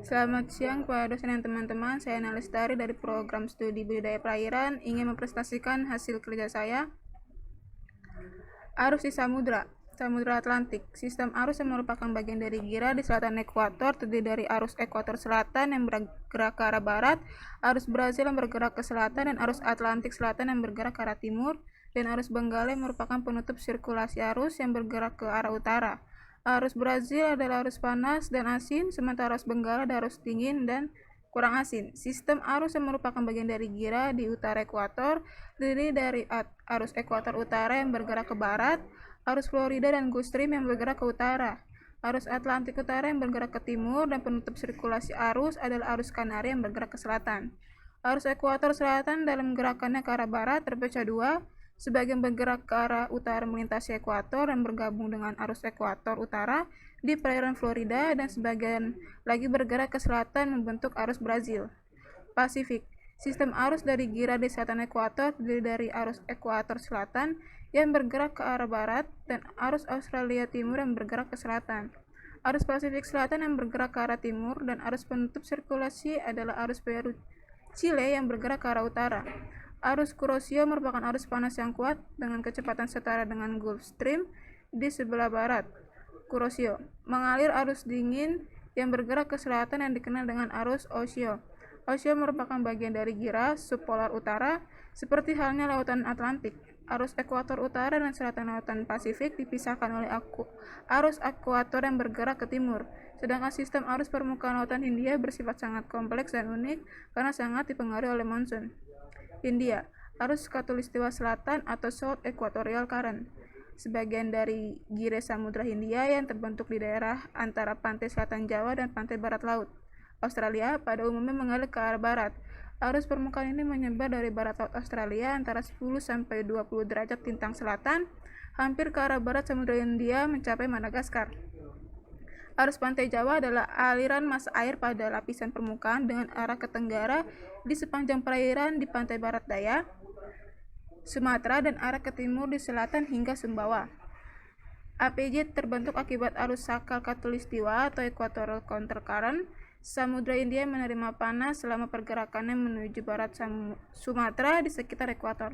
Selamat siang kepada dosen dan teman-teman. Saya Nalestari dari program studi budidaya perairan ingin mempresentasikan hasil kerja saya. Arus di Samudra Atlantik. Sistem arus yang merupakan bagian dari gira di selatan ekuator terdiri dari arus ekuator selatan yang bergerak ke arah barat, arus Brazil yang bergerak ke selatan, dan arus Atlantik selatan yang bergerak ke arah timur, dan arus Benggala yang merupakan penutup sirkulasi arus yang bergerak ke arah utara. Arus Brazil adalah arus panas dan asin, sementara arus Benggala adalah arus dingin dan kurang asin. Sistem arus yang merupakan bagian dari gira di utara ekuator terdiri dari arus ekuator utara yang bergerak ke barat, arus Florida dan Gulf Stream yang bergerak ke utara, arus Atlantik utara yang bergerak ke timur, dan penutup sirkulasi arus adalah arus Kanari yang bergerak ke selatan. Arus ekuator selatan dalam gerakannya ke arah barat terpecah dua, sebagian bergerak ke arah utara melintasi ekuator dan bergabung dengan arus ekuator utara di perairan Florida, dan sebagian lagi bergerak ke selatan membentuk arus Brazil. Pasifik. Sistem arus dari gira di selatan ekuator terdiri dari arus ekuator selatan yang bergerak ke arah barat dan arus Australia Timur yang bergerak ke selatan. Arus Pasifik Selatan yang bergerak ke arah timur, dan arus penutup sirkulasi adalah arus Peru Chile yang bergerak ke arah utara. Arus Kuroshio merupakan arus panas yang kuat dengan kecepatan setara dengan Gulf Stream di sebelah barat. Kuroshio mengalir arus dingin yang bergerak ke selatan yang dikenal dengan arus Oshio. Oshio merupakan bagian dari gira subpolar utara, seperti halnya lautan Atlantik. Arus ekuator utara dan selatan lautan Pasifik dipisahkan oleh arus ekuator yang bergerak ke timur, sedangkan sistem arus permukaan lautan Hindia bersifat sangat kompleks dan unik karena sangat dipengaruhi oleh monsun. Hindia, arus Khatulistiwa Selatan atau South Equatorial Current, sebagian dari gira Samudra Hindia yang terbentuk di daerah antara pantai selatan Jawa dan pantai barat laut Australia pada umumnya mengalir ke arah barat. Arus permukaan ini menyebar dari barat laut Australia antara 10 sampai 20 derajat lintang selatan, hampir ke arah barat Samudra Hindia mencapai Madagaskar. Arus pantai Jawa adalah aliran massa air pada lapisan permukaan dengan arah ke tenggara di sepanjang perairan di pantai barat daya Sumatera dan arah ke timur di selatan hingga Sumbawa. APJ terbentuk akibat arus sakal khatulistiwa atau equatorial countercurrent. Samudra Hindia menerima panas selama pergerakannya menuju barat Sumatera di sekitar ekuator.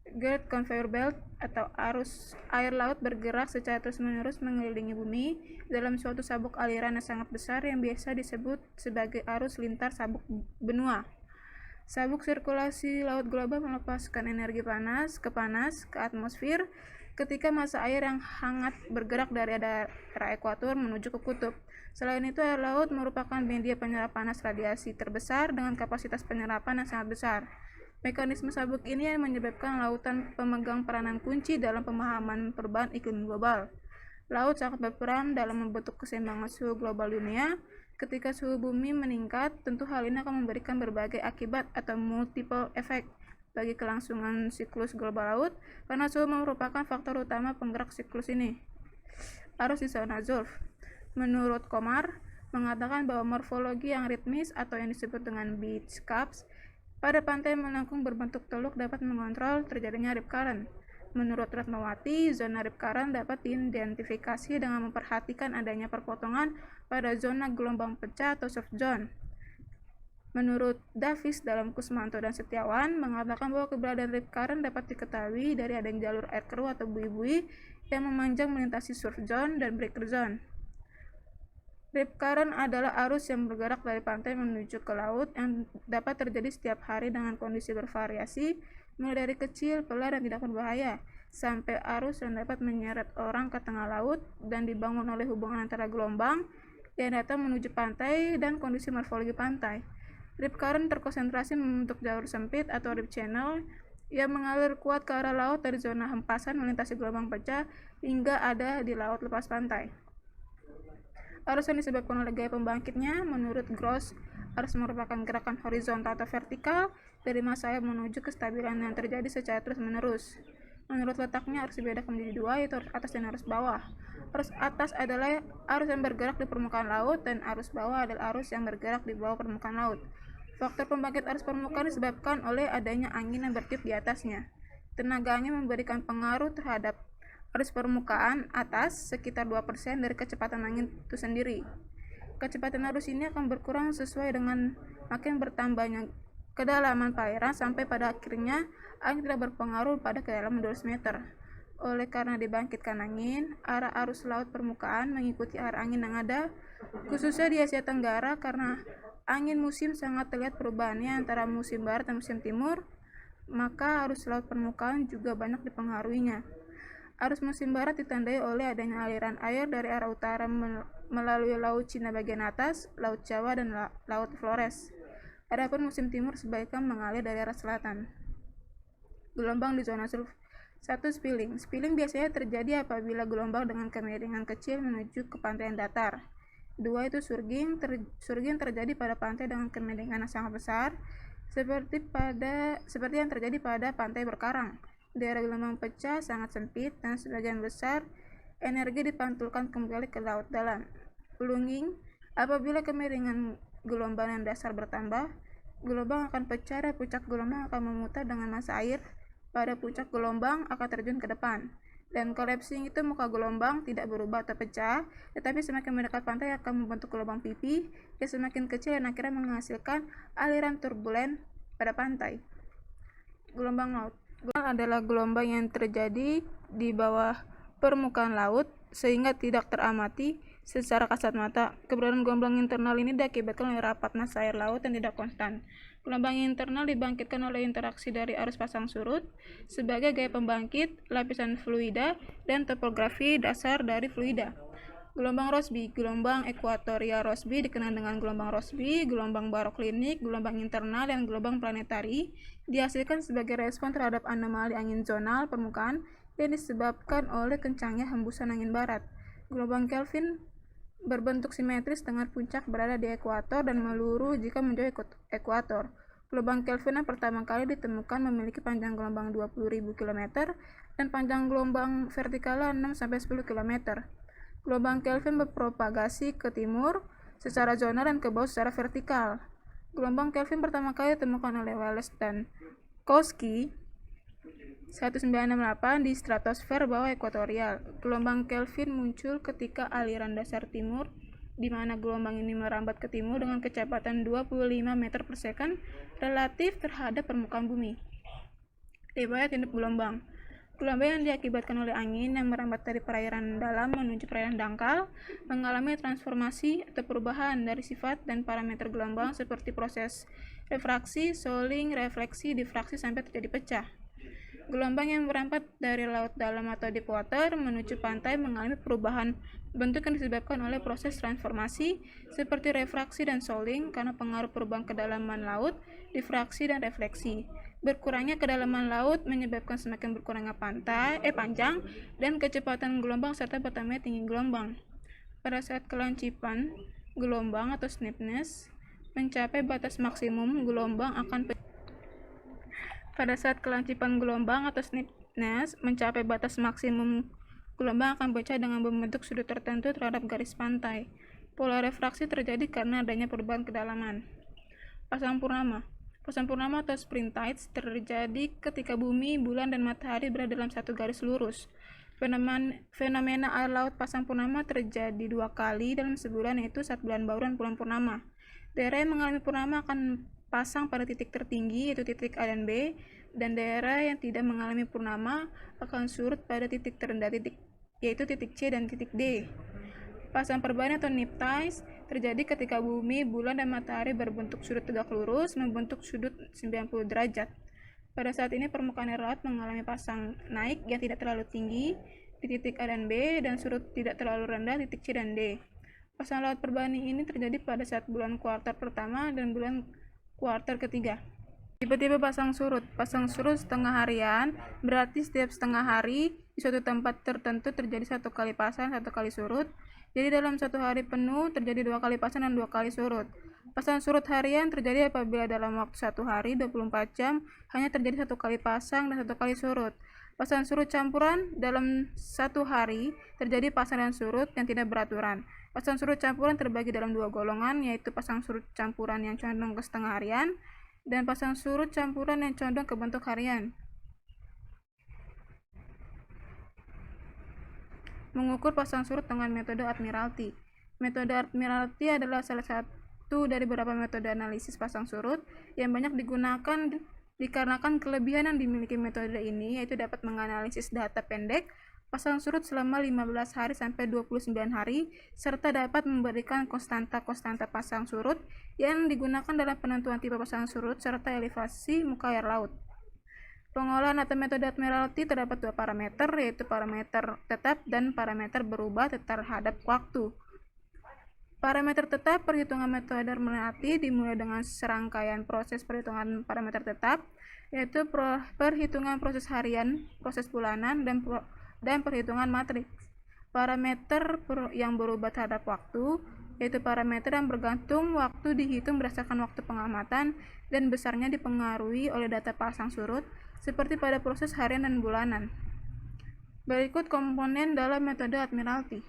Great Conveyor Belt atau arus air laut bergerak secara terus-menerus mengelilingi bumi dalam suatu sabuk aliran yang sangat besar yang biasa disebut sebagai arus lintar sabuk benua. Sabuk sirkulasi laut global melepaskan energi panas ke atmosfer ketika massa air yang hangat bergerak dari daerah ekuator menuju ke kutub. Selain itu, air laut merupakan media penyerap panas radiasi terbesar dengan kapasitas penyerapan yang sangat besar. Mekanisme sabuk ini yang menyebabkan lautan pemegang peranan kunci dalam pemahaman perubahan iklim global. Laut sangat berperan dalam membentuk keseimbangan suhu global dunia. Ketika suhu bumi meningkat, tentu hal ini akan memberikan berbagai akibat atau multiple effect bagi kelangsungan siklus global laut, karena suhu merupakan faktor utama penggerak siklus ini. Arus di zona Zulf. Menurut Komar, mengatakan bahwa morfologi yang ritmis atau yang disebut dengan beach caps pada pantai melengkung berbentuk teluk dapat mengontrol terjadinya rip current. Menurut Ratnawati, zona rip current dapat diidentifikasi dengan memperhatikan adanya perpotongan pada zona gelombang pecah atau surf zone. Menurut Davis dalam Kusmanto dan Setiawan mengatakan bahwa keberadaan rip current dapat diketahui dari adanya jalur air keruh atau bui-bui yang memanjang melintasi surf zone dan breaker zone. Rip current adalah arus yang bergerak dari pantai menuju ke laut yang dapat terjadi setiap hari dengan kondisi bervariasi, mulai dari kecil, pelan, dan tidak berbahaya, sampai arus yang dapat menyeret orang ke tengah laut dan dibangun oleh hubungan antara gelombang yang datang menuju pantai dan kondisi morfologi pantai. Rip current terkonsentrasi membentuk jalur sempit atau rip channel yang mengalir kuat ke arah laut dari zona hempasan melintasi gelombang pecah hingga ada di laut lepas pantai. Arus yang disebabkan oleh gaya pembangkitnya, menurut Gross, arus merupakan gerakan horizontal atau vertikal dari massa air menuju kestabilan yang terjadi secara terus-menerus. Menurut letaknya, arus dibedakan menjadi dua, yaitu arus atas dan arus bawah. Arus atas adalah arus yang bergerak di permukaan laut, dan arus bawah adalah arus yang bergerak di bawah permukaan laut. Faktor pembangkit arus permukaan disebabkan oleh adanya angin yang bertiup di atasnya. Tenaga angin memberikan pengaruh terhadap arus permukaan atas sekitar 2% dari kecepatan angin itu sendiri. Kecepatan arus ini akan berkurang sesuai dengan makin bertambahnya kedalaman perairan sampai pada akhirnya angin tidak berpengaruh pada kedalaman 200 meter. Oleh karena dibangkitkan angin, arah arus laut permukaan mengikuti arah angin yang ada, khususnya di Asia Tenggara karena angin musim sangat terlihat perubahannya antara musim barat dan musim timur, maka arus laut permukaan juga banyak dipengaruhinya. Arus musim barat ditandai oleh adanya aliran air dari arah utara melalui Laut Cina bagian atas, Laut Jawa, dan Laut Flores. Adapun musim timur sebaiknya mengalir dari arah selatan. Gelombang di zona surf. 1. Spilling. Spilling biasanya terjadi apabila gelombang dengan kemiringan kecil menuju ke pantai yang datar. 2. Itu surging. Surging terjadi pada pantai dengan kemiringan yang sangat besar, seperti yang terjadi pada pantai berkarang. Daerah gelombang pecah sangat sempit dan sebagian besar energi dipantulkan kembali ke laut dalam. Plunging. Apabila kemiringan gelombang yang dasar bertambah, gelombang akan pecah dan puncak gelombang akan memutar dengan massa air pada puncak gelombang akan terjun ke depan. Dan collapsing itu muka gelombang tidak berubah atau pecah, tetapi semakin mendekat pantai akan membentuk gelombang pipi yang semakin kecil dan akhirnya menghasilkan aliran turbulen pada pantai. Gelombang laut. Gelombang adalah gelombang yang terjadi di bawah permukaan laut sehingga tidak teramati secara kasat mata. Keberadaan gelombang internal ini diakibatkan oleh rapat massa air laut yang tidak konstan. Gelombang internal dibangkitkan oleh interaksi dari arus pasang surut sebagai gaya pembangkit, lapisan fluida, dan topografi dasar dari fluida. Gelombang Rossby. Gelombang ekuatorial Rossby dikenal dengan gelombang Rossby, gelombang baroklinik, gelombang internal, dan gelombang planetari dihasilkan sebagai respon terhadap anomali angin zonal permukaan yang disebabkan oleh kencangnya hembusan angin barat. Gelombang Kelvin berbentuk simetris dengan puncak berada di ekuator dan meluru jika menjauhi ekuator. Gelombang Kelvin yang pertama kali ditemukan memiliki panjang gelombang 20.000 km dan panjang gelombang vertikalnya 6-10 km. Gelombang Kelvin berpropagasi ke timur secara zonal dan ke bawah secara vertikal. Gelombang Kelvin pertama kali ditemukan oleh Wallace dan Kowski 1968 di stratosfer bawah ekuatorial. Gelombang Kelvin muncul ketika aliran dasar timur, di mana gelombang ini merambat ke timur dengan kecepatan 25 meter per second relatif terhadap permukaan bumi. Riwayat hidup gelombang. Gelombang yang diakibatkan oleh angin yang merambat dari perairan dalam menuju perairan dangkal mengalami transformasi atau perubahan dari sifat dan parameter gelombang seperti proses refraksi, soling, refleksi, difraksi sampai terjadi pecah. Gelombang yang merambat dari laut dalam atau deep water menuju pantai mengalami perubahan bentuk yang disebabkan oleh proses transformasi seperti refraksi dan soling karena pengaruh perubahan kedalaman laut, difraksi, dan refleksi. Berkurangnya kedalaman laut menyebabkan semakin berkurangnya panjang dan kecepatan gelombang serta bertambahnya tinggi gelombang. Pada saat kelancapan gelombang atau snippness mencapai batas maksimum, gelombang akan pecah dengan membentuk sudut tertentu terhadap garis pantai. Pola refraksi terjadi karena adanya perubahan kedalaman. Pasang purnama. Pasang purnama atau spring tides terjadi ketika bumi, bulan, dan matahari berada dalam satu garis lurus. Fenomena air laut pasang purnama terjadi 2 kali dalam sebulan, yaitu saat bulan baru dan bulan purnama. Daerah yang mengalami purnama akan pasang pada titik tertinggi, yaitu titik A dan B, dan daerah yang tidak mengalami purnama akan surut pada titik terendah, yaitu titik C dan titik D. Pasang perbani atau nip tides terjadi ketika bumi, bulan, dan matahari berbentuk sudut tegak lurus membentuk sudut 90 derajat. Pada saat ini permukaan air laut mengalami pasang naik yang tidak terlalu tinggi di titik A dan B dan surut tidak terlalu rendah di titik C dan D. Pasang laut perbani ini terjadi pada saat bulan kuartal pertama dan bulan kuartal ketiga. Tiba-tiba pasang surut. Pasang surut setengah harian berarti setiap setengah hari di suatu tempat tertentu terjadi 1 kali pasang, 1 kali surut. Jadi dalam 1 hari penuh terjadi 2 kali pasang dan 2 kali surut. Pasang surut harian terjadi apabila dalam waktu 1 hari 24 jam hanya terjadi 1 kali pasang dan 1 kali surut. Pasang surut campuran dalam 1 hari terjadi pasang dan surut yang tidak beraturan. Pasang surut campuran terbagi dalam 2 golongan, yaitu pasang surut campuran yang condong ke setengah harian dan pasang surut campuran yang condong ke bentuk harian. Mengukur pasang surut dengan metode Admiralty. Metode Admiralty adalah salah satu dari beberapa metode analisis pasang surut yang banyak digunakan dikarenakan kelebihan yang dimiliki metode ini, yaitu dapat menganalisis data pendek pasang surut selama 15 hari sampai 29 hari, serta dapat memberikan konstanta-konstanta pasang surut yang digunakan dalam penentuan tipe pasang surut serta elevasi muka air laut. Pengolahan atau metode Admiralty terdapat dua parameter, yaitu parameter tetap dan parameter berubah terhadap waktu. Parameter tetap perhitungan metode Admiralty dimulai dengan serangkaian proses perhitungan parameter tetap, yaitu perhitungan proses harian, proses bulanan, dan perhitungan matriks. Parameter yang berubah terhadap waktu, yaitu parameter yang bergantung waktu dihitung berdasarkan waktu pengamatan dan besarnya dipengaruhi oleh data pasang surut, seperti pada proses harian dan bulanan. Berikut komponen dalam metode Admiralty.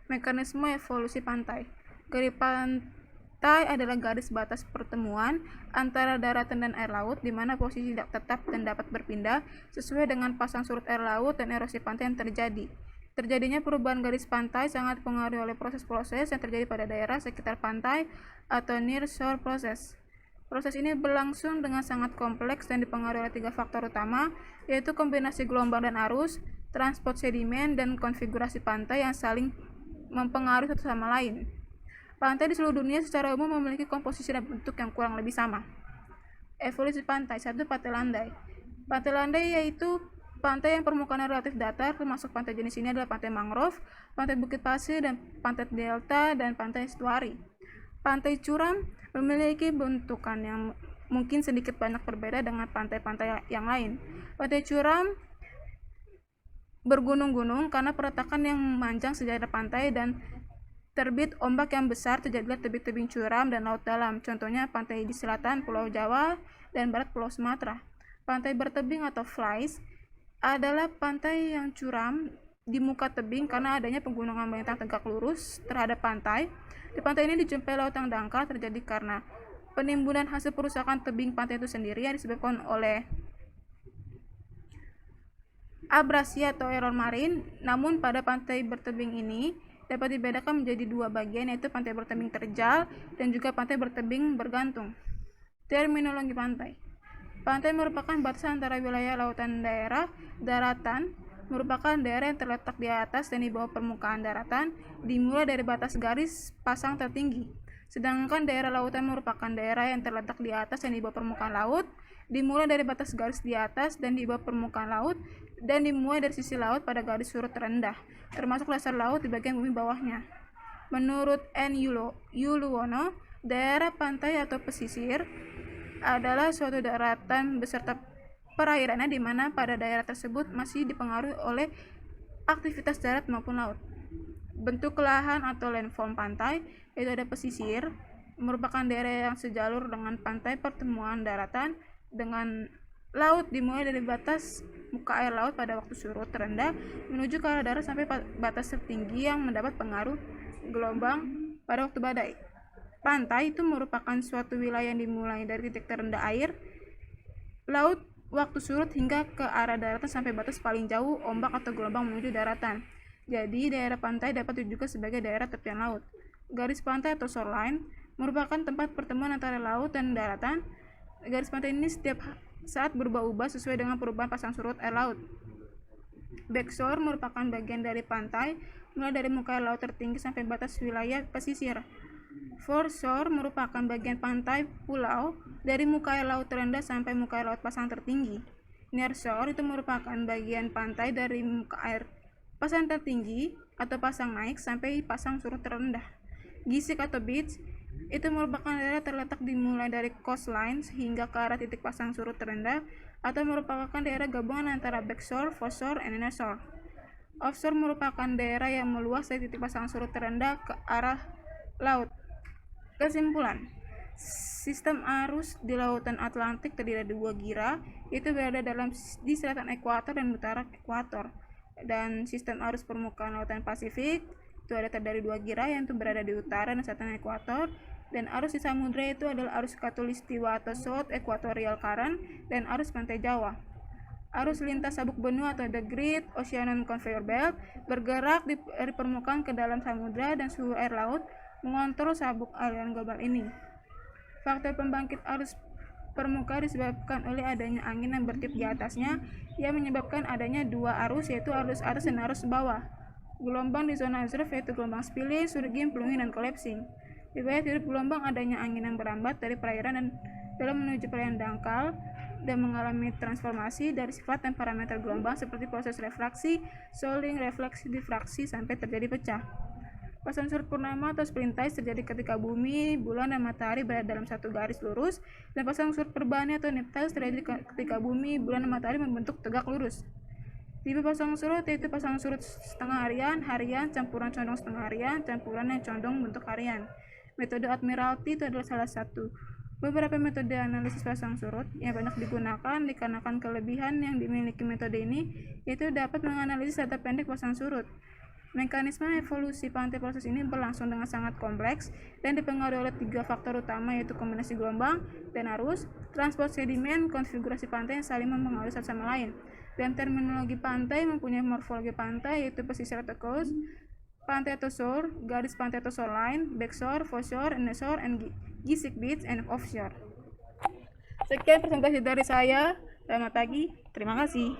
Mekanisme evolusi pantai. Garis pantai adalah garis batas pertemuan antara daratan dan air laut, di mana posisi tidak tetap dan dapat berpindah sesuai dengan pasang surut air laut dan erosi pantai yang terjadi. Terjadinya perubahan garis pantai sangat dipengaruhi oleh proses-proses yang terjadi pada daerah sekitar pantai atau near shore process. Proses ini berlangsung dengan sangat kompleks dan dipengaruhi oleh tiga faktor utama, yaitu kombinasi gelombang dan arus, transport sedimen, dan konfigurasi pantai yang saling mempengaruhi satu sama lain. Pantai di seluruh dunia secara umum memiliki komposisi dan bentuk yang kurang lebih sama. Evolusi pantai. 1. Pantai landai. Pantai landai yaitu pantai yang permukaannya relatif datar, termasuk pantai jenis ini adalah pantai mangrove, pantai bukit pasir, dan pantai delta, dan pantai estuari. Pantai curam memiliki bentukan yang mungkin sedikit banyak berbeda dengan pantai-pantai yang lain. Pantai curam bergunung-gunung karena peretakan yang memanjang sejarah pantai dan terbit ombak yang besar, terjadilah tebing-tebing curam dan laut dalam. Contohnya pantai di selatan Pulau Jawa dan barat Pulau Sumatera. Pantai bertebing atau flies adalah pantai yang curam di muka tebing karena adanya pegunungan melintang tegak lurus terhadap pantai. Di pantai ini dijumpai laut yang dangkal terjadi karena penimbunan hasil perusakan tebing pantai itu sendiri yang disebabkan oleh abrasi atau error marin. Namun pada pantai bertebing ini dapat dibedakan menjadi dua bagian, yaitu pantai bertebing terjal dan juga pantai bertebing bergantung. Terminologi pantai. Pantai merupakan batasan antara wilayah lautan daerah daratan, merupakan daerah yang terletak di atas dan di bawah permukaan daratan, dimulai dari batas garis pasang tertinggi. Sedangkan daerah lautan merupakan daerah yang terletak di atas dan di bawah permukaan laut, dimulai dari batas garis di atas dan di bawah permukaan laut, dan dimulai dari sisi laut pada garis surut terendah, termasuk dasar laut di bagian bumi bawahnya. Menurut N. Yuluwono, daerah pantai atau pesisir adalah suatu daratan beserta perairannya di mana pada daerah tersebut masih dipengaruhi oleh aktivitas darat maupun laut. Bentuk lahan atau landform pantai, yaitu ada pesisir, merupakan daerah yang sejalur dengan pantai pertemuan daratan dengan laut, dimulai dari batas muka air laut pada waktu surut terendah menuju ke arah darat sampai batas tertinggi yang mendapat pengaruh gelombang pada waktu badai. Pantai itu merupakan suatu wilayah yang dimulai dari titik terendah air laut waktu surut hingga ke arah daratan sampai batas paling jauh ombak atau gelombang menuju daratan. Jadi daerah pantai dapat juga sebagai daerah tepian laut. Garis pantai atau shoreline merupakan tempat pertemuan antara laut dan daratan. Garis pantai ini setiap saat berubah-ubah sesuai dengan perubahan pasang surut air laut. Backshore merupakan bagian dari pantai mulai dari muka air laut tertinggi sampai batas wilayah pesisir. Foreshore merupakan bagian pantai pulau dari muka air laut terendah sampai muka air laut pasang tertinggi. Nearshore itu merupakan bagian pantai dari muka air pasang tertinggi atau pasang naik sampai pasang surut terendah. Gisik atau beach itu merupakan daerah terletak dimulai dari coastline hingga ke arah titik pasang surut terendah atau merupakan daerah gabungan antara backshore, foreshore, and innershore. Offshore merupakan daerah yang meluas dari titik pasang surut terendah ke arah laut. Kesimpulan, sistem arus di lautan Atlantik terdiri dari dua gira, yaitu berada di selatan ekuator dan utara ekuator. Dan sistem arus permukaan lautan Pasifik itu ada dari dua gira, yaitu berada di utara dan selatan ekuator. Dan arus di samudra itu adalah arus khatulistiwa atau South Equatorial Current dan arus pantai Jawa. Arus lintas sabuk benua atau the Great Oceanic Conveyor Belt bergerak dari permukaan ke dalam samudra dan suhu air laut mengontrol sabuk aliran global ini. Faktor pembangkit arus permukaan disebabkan oleh adanya angin yang bertiup di atasnya yang menyebabkan adanya dua arus, yaitu arus atas dan arus bawah. Gelombang di zona observe yaitu gelombang spilling, surging, plunging, dan collapsing. Riwayat hidup gelombang adanya angin yang berambat dari perairan dan dalam menuju perairan dangkal dan mengalami transformasi dari sifat dan parameter gelombang seperti proses refraksi, soling, refleksi, difraksi sampai terjadi pecah. Pasang surut purnama atau sprintage terjadi ketika bumi, bulan, dan matahari berada dalam satu garis lurus, dan pasang surut perbani atau nuptials terjadi ketika bumi, bulan, dan matahari membentuk tegak lurus. Tipe pasang surut yaitu pasang surut setengah harian, campuran condong setengah harian, campuran yang condong bentuk harian. Metode Admiralty itu adalah salah satu. Beberapa metode analisis pasang surut yang banyak digunakan dikarenakan kelebihan yang dimiliki metode ini, yaitu dapat menganalisis data pendek pasang surut. Mekanisme evolusi pantai proses ini berlangsung dengan sangat kompleks dan dipengaruhi oleh tiga faktor utama, yaitu kombinasi gelombang dan arus, transport sedimen, konfigurasi pantai yang saling mempengaruhi satu sama lain. Dan terminologi pantai mempunyai morfologi pantai, yaitu pesisir atau coast, pantai atau shore, garis pantai atau shoreline, backshore, foreshore, inshore, and gisic beach, and offshore. Sekian presentasi dari saya. Selamat pagi. Terima kasih.